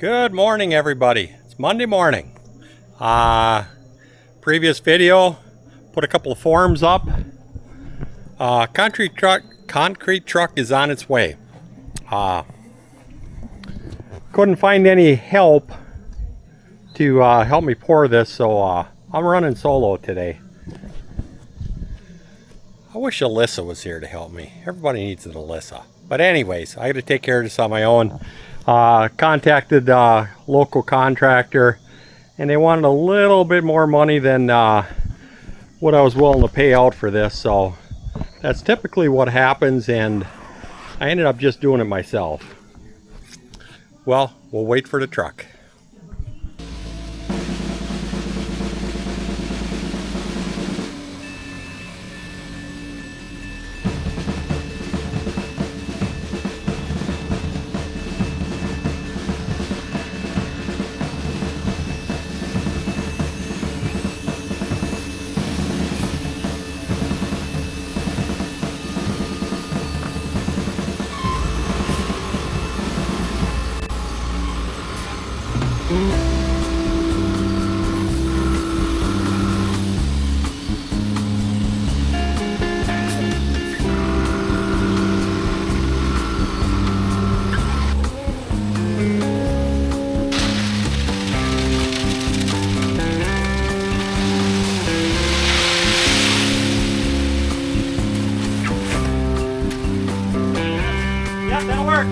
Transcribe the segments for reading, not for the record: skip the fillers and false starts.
Good morning, everybody. It's Monday morning. Previous video, put a couple of forms up. Concrete truck is on its way. Couldn't find any help to help me pour this, so I'm running solo today. I wish Alyssa was here to help me. Everybody needs an Alyssa. But anyways, I got to take care of this on my own. Contacted a local contractor, and they wanted a little bit more money than what I was willing to pay out for this, so that's typically what happens, and I ended up just doing it myself. Well, we'll wait for the truck. That'll work.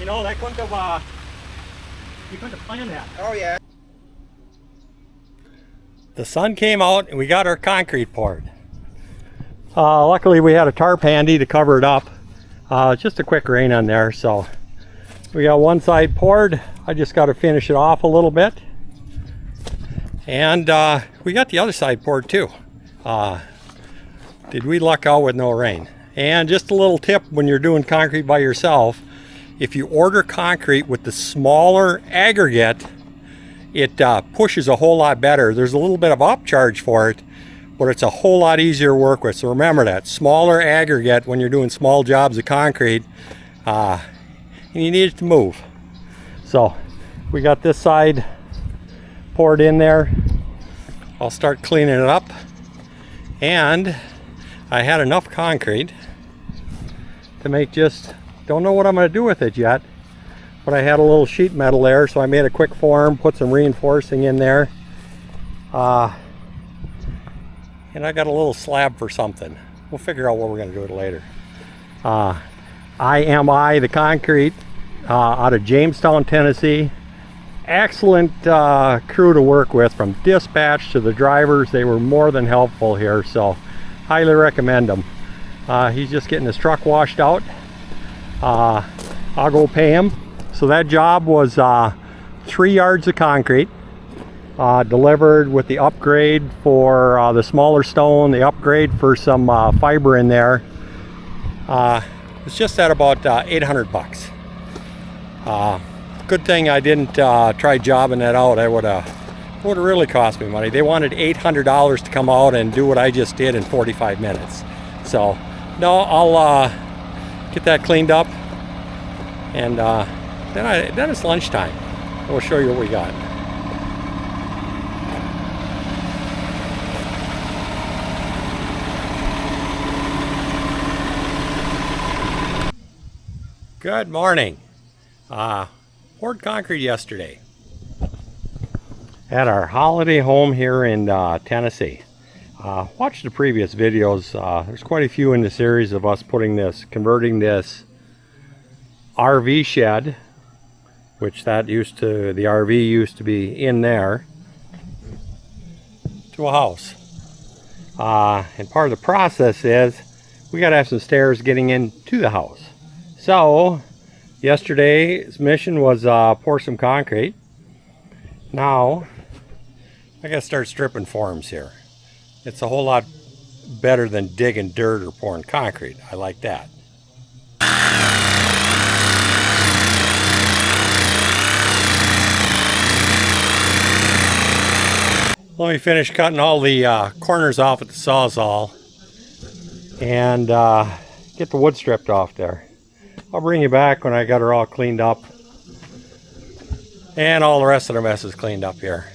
You know, that couldn't have, you couldn't have planned that. Oh yeah. The sun came out and we got our concrete poured. Luckily we had a tarp handy to cover it up. Just a quick rain on there, so we got one side poured. I just got to finish it off a little bit. And we got the other side poured too. Did we luck out with no rain? And just a little tip when you're doing concrete by yourself, if you order concrete with the smaller aggregate, it pushes a whole lot better. There's a little bit of upcharge for it, but it's a whole lot easier to work with. So remember that, smaller aggregate when you're doing small jobs of concrete, and you need it to move. So we got this side poured in there. I'll start cleaning it up. And I had enough concrete to make just, don't know what I'm going to do with it yet, but I had a little sheet metal there, so I made a quick form, put some reinforcing in there, and I got a little slab for something. We'll figure out what we're going to do with it later. IMI the concrete out of Jamestown, Tennessee. Excellent crew to work with, from dispatch to the drivers. They were more than helpful here, so highly recommend them. He's just getting his truck washed out. I'll go pay him. So that job was 3 yards of concrete delivered with the upgrade for the smaller stone, the upgrade for some fiber in there. It's just at about 800 bucks. Good thing I didn't try jobbing that out. It would have really cost me money. They wanted $800 to come out and do what I just did in 45 minutes. So no, I'll get that cleaned up, and then it's lunchtime. We'll show you what we got. Good morning. Poured concrete yesterday at our holiday home here in Tennessee. Watch the previous videos. There's quite a few in the series of us converting this RV shed, which the RV used to be in there, to a house. And part of the process is we got to have some stairs getting into the house. So yesterday's mission was pour some concrete. Now I gotta start stripping forms here. It's a whole lot better than digging dirt or pouring concrete. I like that. Let me finish cutting all the corners off at the Sawzall and get the wood stripped off there. I'll bring you back when I got her all cleaned up and all the rest of the messes cleaned up here.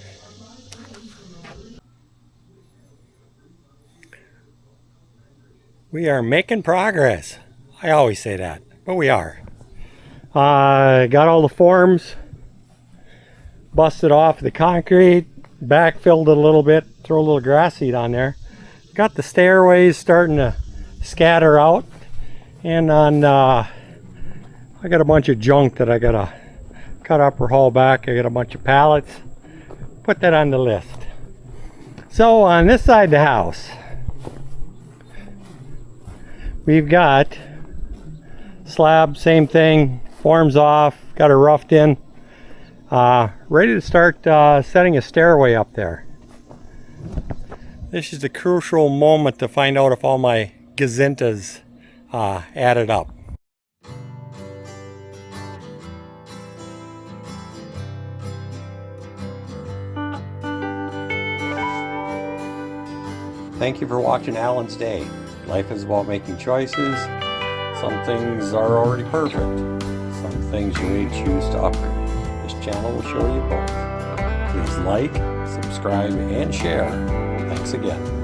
We are making progress. I always say that, but we are. Got all the forms busted off the concrete, backfilled it a little bit, throw a little grass seed on there. Got the stairways starting to scatter out, and on I got a bunch of junk that I gotta cut up or haul back. I got a bunch of pallets. Put that on the list. So on this side of the house, we've got slab, same thing, forms off, got her roughed in. Ready to start setting a stairway up there. This is the crucial moment to find out if all my gazintas added up. Thank you for watching Alan's Day. Life is about making choices. Some things are already perfect. Some things you may choose to upgrade. This channel will show you both. Please like, subscribe, and share. Thanks again.